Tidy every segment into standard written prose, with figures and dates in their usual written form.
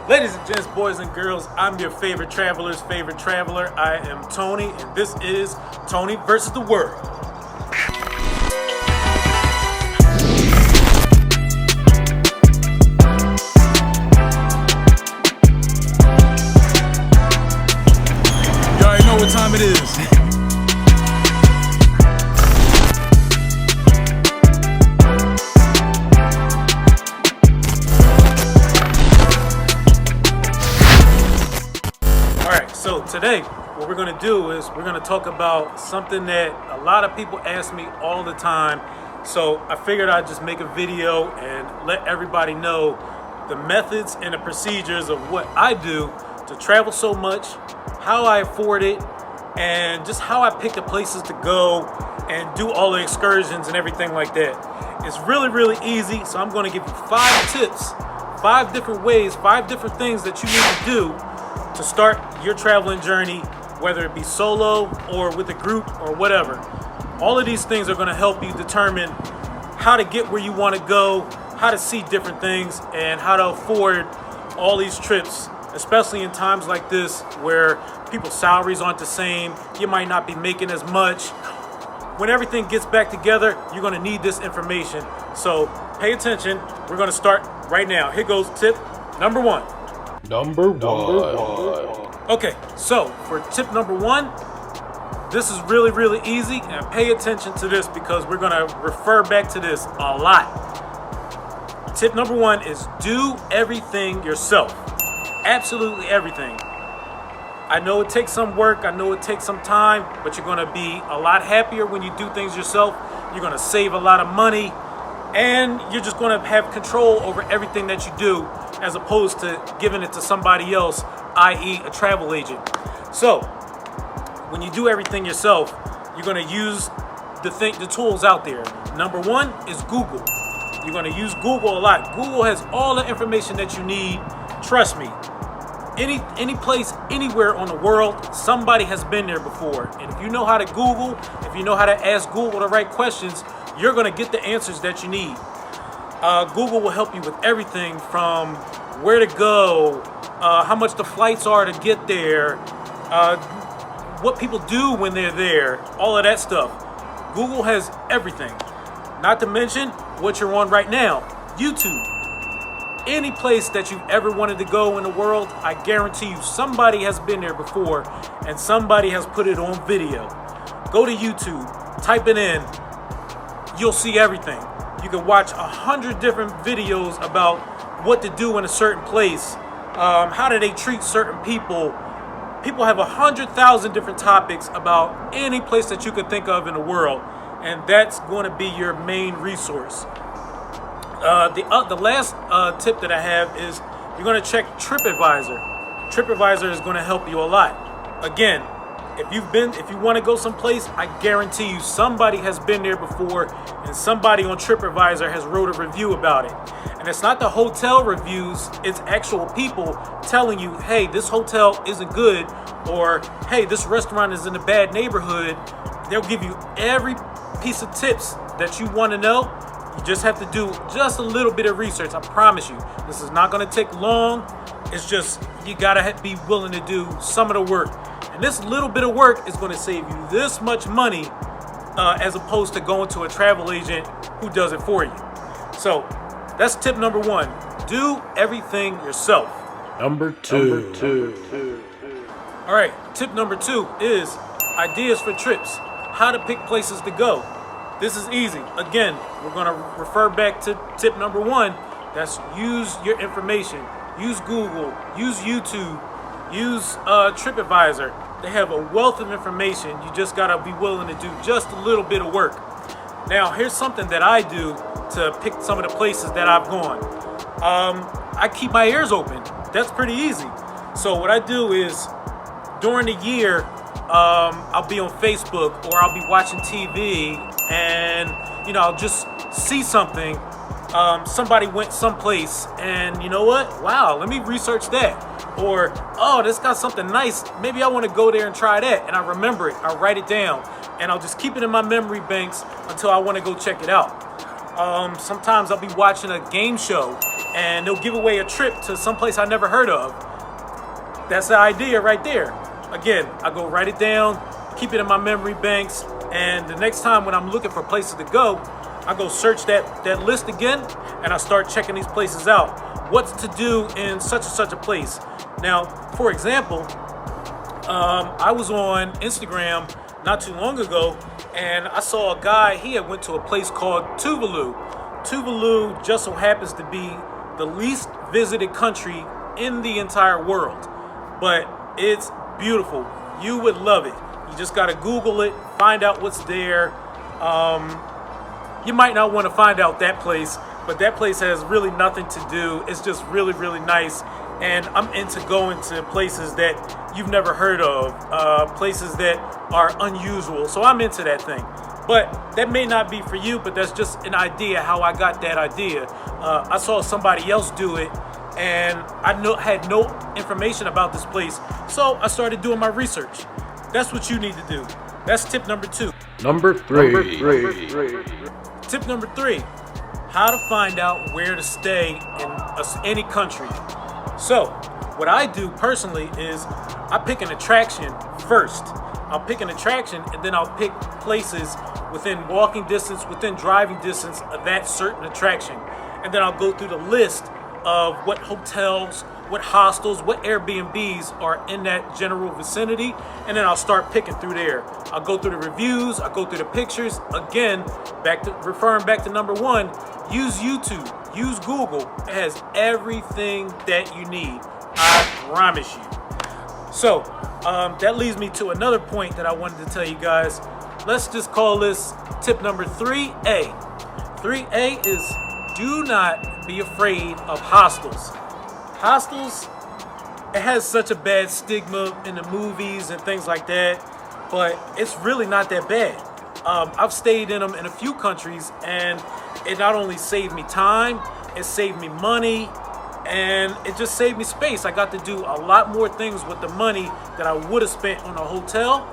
Ladies and gents, boys and girls, I'm your favorite traveler's favorite traveler. I am Tony, and this is Tony versus the World. You already know what time it is. So today, what we're going to do is we're going to talk about something that a lot of people ask me all the time. So I figured I'd just make a video and let everybody know the methods and the procedures of what I do to travel so much, how I afford it, and just how I pick the places to go and do all the excursions and everything like that. It's really, really easy. So I'm going to give you 5 tips, 5 different ways, 5 different things that you need to do to start your traveling journey, whether it be solo or with a group or whatever. All of these things are going to help you determine how to get where you want to go, how to see different things, and how to afford all these trips, especially in times like this where people's salaries aren't the same. You might not be making as much. When everything gets back together, you're going to need this information. So pay attention. We're going to start right now. Here goes tip number 1. Number one. Okay, so for tip number 1, this is really, really easy, and pay attention to this because we're going to refer back to this a lot. Tip number 1 is do everything yourself. Absolutely everything. I know it takes some work, I know it takes some time, but you're going to be a lot happier when you do things yourself. You're going to save a lot of money, and you're just going to have control over everything that you do, as opposed to giving it to somebody else, i.e. a travel agent. So when you do everything yourself, you're going to use the tools out there. Number 1 is Google. You're going to use Google a lot. Google has all the information that you need. Trust me, any place, anywhere on the world, somebody has been there before. And if you know how to Google, if you know how to ask Google the right questions, you're going to get the answers that you need. Google will help you with everything from where to go, how much the flights are to get there, what people do when they're there, all of that stuff. Google has everything. Not to mention what you're on right now, YouTube. Any place that you've ever wanted to go in the world, I guarantee you somebody has been there before and somebody has put it on video. Go to YouTube, type it in, you'll see everything. You can watch 100 different videos about what to do in a certain place. How do they treat certain people? People have 100,000 different topics about any place that you could think of in the world, and that's going to be your main resource. The last tip that I have is you're going to check TripAdvisor. TripAdvisor is going to help you a lot. Again, if you want to go someplace, I guarantee you somebody has been there before, and somebody on TripAdvisor has wrote a review about it. And it's not the hotel reviews, it's actual people telling you, hey, this hotel isn't good, or hey, this restaurant is in a bad neighborhood. They'll give you every piece of tips that you want to know. You just have to do just a little bit of research. I promise you, this is not going to take long. It's just you got to be willing to do some of the work. And this little bit of work is going to save you this much money as opposed to going to a travel agent who does it for you. So that's tip number 1. Do everything yourself. Number 2. All right, tip number 2 is ideas for trips. How to pick places to go. This is easy. Again, we're going to refer back to tip number 1. That's use your information. Use Google. Use YouTube. Use TripAdvisor. They have a wealth of information. You just got to be willing to do just a little bit of work. Now, here's something that I do to pick some of the places that I've gone. I keep my ears open. That's pretty easy. So what I do is during the year, I'll be on Facebook or I'll be watching TV, and I'll just see something. Somebody went someplace, and you know what? Wow, let me research that. Or, oh, this got something nice. Maybe I want to go there and try that. And I remember it. I write it down. And I'll just keep it in my memory banks until I want to go check it out. Sometimes I'll be watching a game show and they'll give away a trip to someplace I never heard of. That's the idea right there. Again, I go write it down, keep it in my memory banks, and the next time when I'm looking for places to go, I go search that list again and I start checking these places out. What's to do in such and such a place. Now, for example, I was on Instagram not too long ago and I saw a guy, he had went to a place called Tuvalu. Tuvalu just so happens to be the least visited country in the entire world, but it's beautiful. You would love it. You just got to Google it, find out what's there. You might not want to find out that place, but that place has really nothing to do. It's just really, really nice. And I'm into going to places that you've never heard of, places that are unusual. So I'm into that thing. But that may not be for you, but that's just an idea how I got that idea. I saw somebody else do it, and I had no information about this place. So I started doing my research. That's what you need to do. That's tip number 2. Number 3. Tip number 3, how to find out where to stay in any country. So what I do personally is I pick an attraction first. I'll pick an attraction and then I'll pick places within walking distance, within driving distance of that certain attraction. And then I'll go through the list of what hotels, what hostels, what Airbnbs are in that general vicinity, and then I'll start picking through there. I'll go through the reviews, I'll go through the pictures. Again, referring back to number 1, use YouTube, use Google. It has everything that you need, I promise you. So that leads me to another point that I wanted to tell you guys. Let's just call this tip number 3A. 3A is do not be afraid of hostels. Hostels, it has such a bad stigma in the movies and things like that, but it's really not that bad. I've stayed in them in a few countries, and it not only saved me time, it saved me money, and it just saved me space. I got to do a lot more things with the money that I would have spent on a hotel.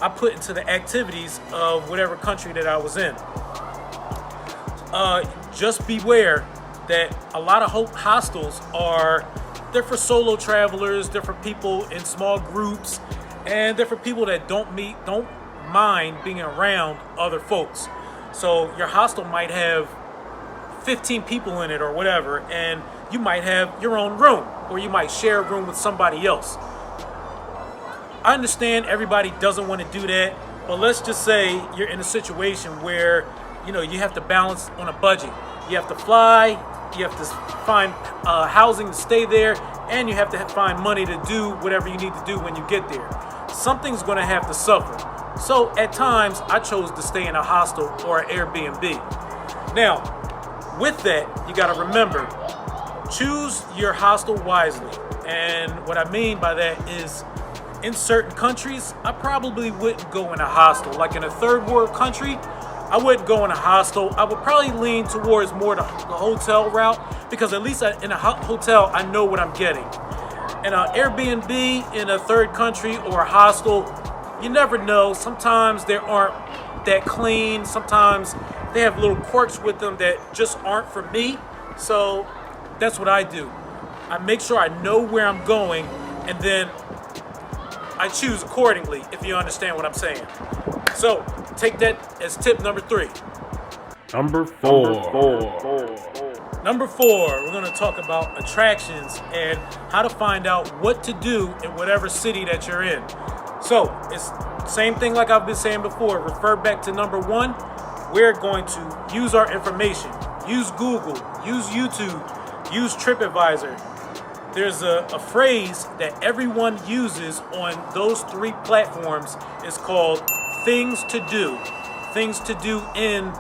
I put into the activities of whatever country that I was in. Just beware that a lot of hostels they're for solo travelers, they're for people in small groups, and they're for people that don't mind being around other folks. So your hostel might have 15 people in it or whatever, and you might have your own room, or you might share a room with somebody else. I understand everybody doesn't want to do that, but let's just say you're in a situation where you have to balance on a budget. You have to fly, you have to find housing to stay there, and you have to find money to do whatever you need to do when you get there. Something's going to have to suffer. So at times, I chose to stay in a hostel or an Airbnb. Now, with that, you got to remember, choose your hostel wisely. And what I mean by that is, in certain countries, I probably wouldn't go in a hostel. Like in a third world country, I wouldn't go in a hostel. I would probably lean towards more the hotel route, because at least in a hotel, I know what I'm getting. In an Airbnb in a third country or a hostel, you never know. Sometimes they aren't that clean. Sometimes they have little quirks with them that just aren't for me. So that's what I do. I make sure I know where I'm going, and then I choose accordingly, if you understand what I'm saying. So take that as tip number 3. Number 4. Number 4, we're going to talk about attractions and how to find out what to do in whatever city that you're in. So it's the same thing like I've been saying before. Refer back to number 1. We're going to use our information. Use Google. Use YouTube. Use TripAdvisor. There's a phrase that everyone uses on those 3 platforms. It's called things to do. Things to do in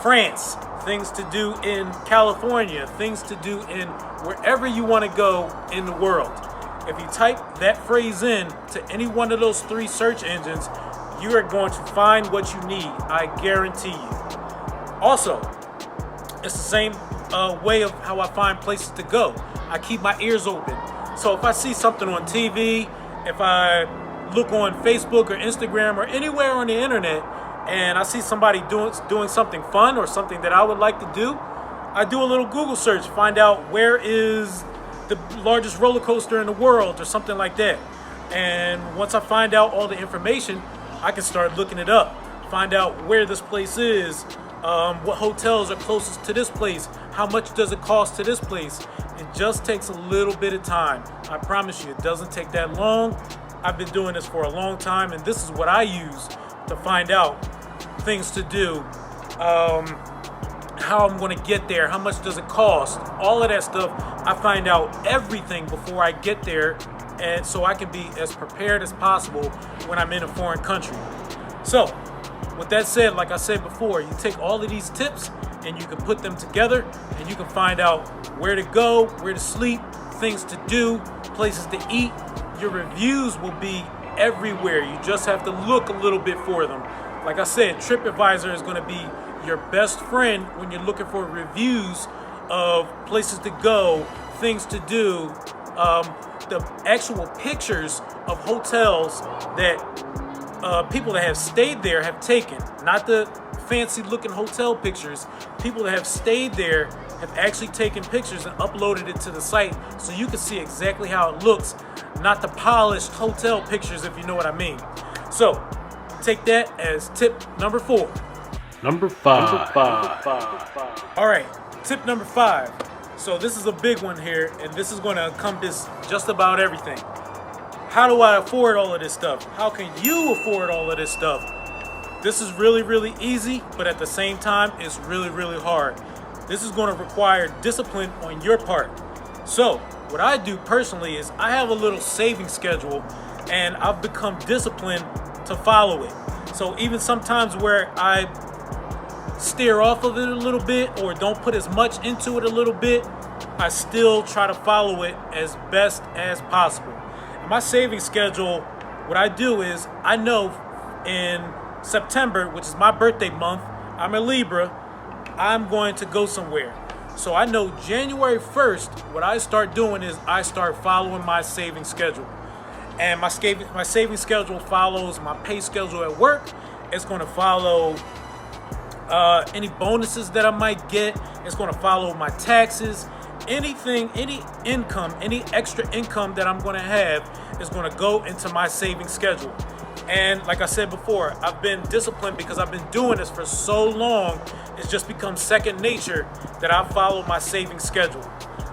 France. Things to do in California. Things to do in wherever you want to go in the world. If you type that phrase in to any one of those 3 search engines, you are going to find what you need. I guarantee you. Also, it's the same way of how I find places to go. I keep my ears open. So if I see something on TV, if I look on Facebook or Instagram or anywhere on the internet, and I see somebody doing something fun or something that I would like to do, I do a little Google search, find out where is the largest roller coaster in the world or something like that. And once I find out all the information, I can start looking it up, find out where this place is, what hotels are closest to this place, how much does it cost to this place. It just takes a little bit of time. I promise you, it doesn't take that long. I've been doing this for a long time, and this is what I use to find out things to do, how I'm going to get there, how much does it cost, all of that stuff. I find out everything before I get there, and so I can be as prepared as possible when I'm in a foreign country. So with that said, like I said before, you take all of these tips and you can put them together, and you can find out where to go, where to sleep, things to do, places to eat. Your reviews will be everywhere. You just have to look a little bit for them. Like I said, TripAdvisor is going to be your best friend when you're looking for reviews of places to go, things to do, the actual pictures of hotels that people that have stayed there have taken, not the fancy looking hotel pictures. People that have stayed there have actually taken pictures and uploaded it to the site so you can see exactly how it looks, not the polished hotel pictures, if you know what I mean. So take that as tip number 4. Number 5. All right, tip number 5. So this is a big one here, and this is going to encompass just about everything. How do I afford all of this stuff? How can you afford all of this stuff? This is really, really easy, but at the same time, it's really, really hard. This is going to require discipline on your part. So what I do personally is I have a little saving schedule, and I've become disciplined to follow it. So even sometimes where I steer off of it a little bit or don't put as much into it a little bit, I still try to follow it as best as possible. And my saving schedule, what I do is I know in September, which is my birthday month, I'm a Libra, I'm going to go somewhere. So I know January 1st, what I start doing is I start following my saving schedule. And my saving schedule follows my pay schedule at work. It's going to follow any bonuses that I might get. It's going to follow my taxes. Anything, any income, any extra income that I'm going to have is going to go into my saving schedule. And like I said before, I've been disciplined because I've been doing this for so long. It's just become second nature that I follow my saving schedule.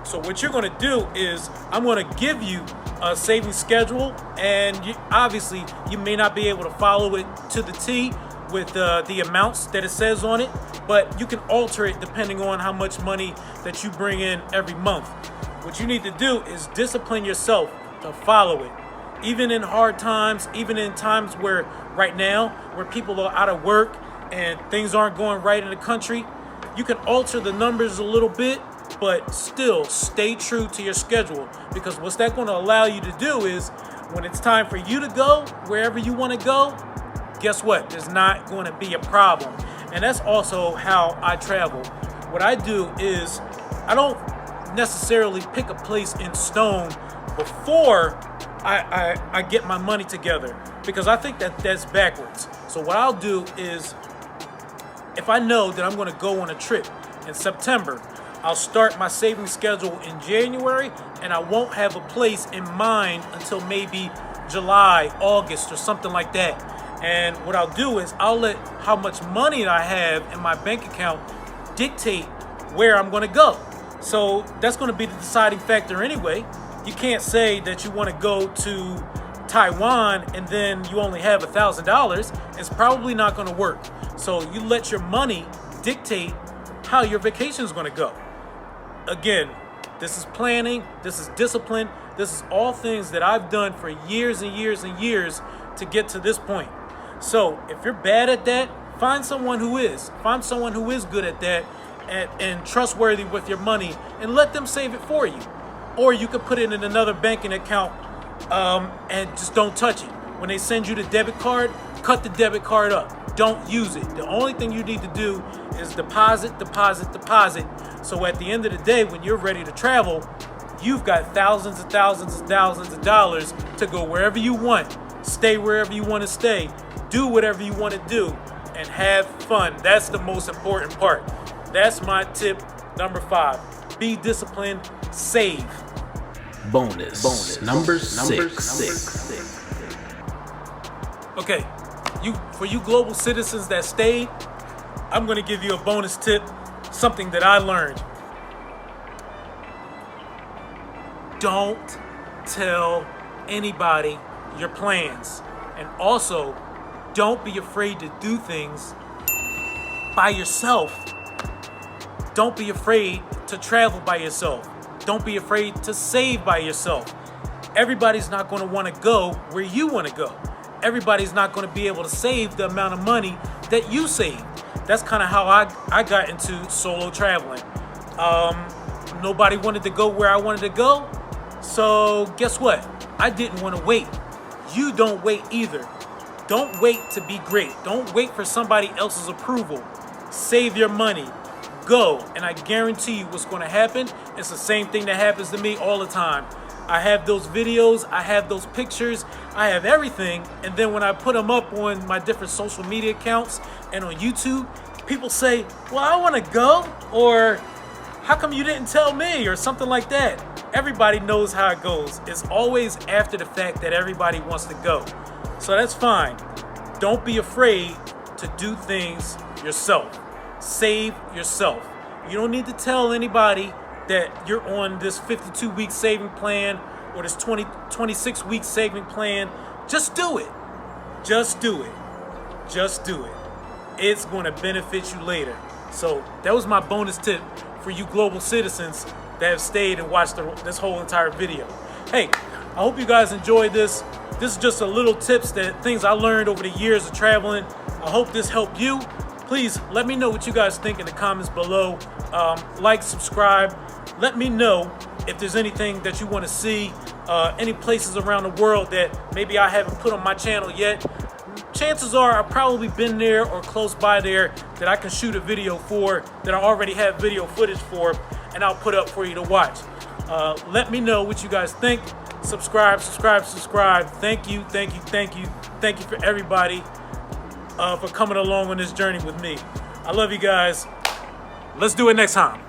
So what you're going to do is I'm going to give you a saving schedule, and obviously you may not be able to follow it to the T with the amounts that it says on it, but you can alter it depending on how much money that you bring in every month. What you need to do is discipline yourself to follow it. Even in hard times, even in times where right now, where people are out of work and things aren't going right in the country, you can alter the numbers a little bit, but still stay true to your schedule, because what's that going to allow you to do is when it's time for you to go wherever you want to go, guess what? There's not going to be a problem. And that's also how I travel. What I do is I don't necessarily pick a place in stone before I get my money together, because I think that that's backwards. So what I'll do is, if I know that I'm going to go on a trip in September, I'll start my saving schedule in January, and I won't have a place in mind until maybe July, August, or something like that. And what I'll do is I'll let how much money I have in my bank account dictate where I'm going to go. So that's going to be the deciding factor anyway. You can't say that you want to go to Taiwan and then you only have $1,000. It's probably not going to work. So you let your money dictate how your vacation is going to go. Again, this is planning, this is discipline, this is all things that I've done for years and years and years to get to this point. So if you're bad at that, find someone who is. Find someone who is good at that and trustworthy with your money, and let them save it for you. Or you could put it in another banking account and just don't touch it. When they send you the debit card, cut the debit card up. Don't use it. The only thing you need to do is deposit. So at the end of the day, when you're ready to travel, you've got thousands and thousands and thousands of dollars to go wherever you want, stay wherever you want to stay, do whatever you want to do, and have fun. That's the most important part. That's my tip number 5. Be disciplined, save. Bonus. Number six. Okay, for you global citizens that stayed, I'm gonna give you a bonus tip, something that I learned. Don't tell anybody your plans. And also, don't be afraid to do things by yourself. Don't be afraid to travel by yourself. Don't be afraid to save by yourself. Everybody's not going to want to go where you want to go. Everybody's not going to be able to save the amount of money that you saved. That's kind of how I got into solo traveling. Nobody wanted to go where I wanted to go. So guess what? I didn't want to wait. You don't wait either. Don't wait to be great. Don't wait for somebody else's approval. Save your money. Go. And I guarantee you what's going to happen. It's the same thing that happens to me all the time. I have those videos. I have those pictures. I have everything. And then when I put them up on my different social media accounts and on YouTube, people say, well, I want to go. Or how come you didn't tell me? Or something like that. Everybody knows how it goes. It's always after the fact that everybody wants to go. So that's fine. Don't be afraid to do things yourself. Save yourself. You don't need to tell anybody that you're on this 52-week saving plan or this 26-week saving plan. Just do it. Just do it. Just do it. It's going to benefit you later. So that was my bonus tip for you global citizens that have stayed and watched this whole entire video. Hey, I hope you guys enjoyed this. This is just a little tips, things I learned over the years of traveling. I hope this helped you. Please let me know what you guys think in the comments below. Like, subscribe. Let me know if there's anything that you want to see, any places around the world that maybe I haven't put on my channel yet. Chances are I've probably been there or close by there that I can shoot a video for, that I already have video footage for, and I'll put up for you to watch. Let me know what you guys think. Subscribe. Thank you for everybody for coming along on this journey with me. I love you guys. Let's do it next time.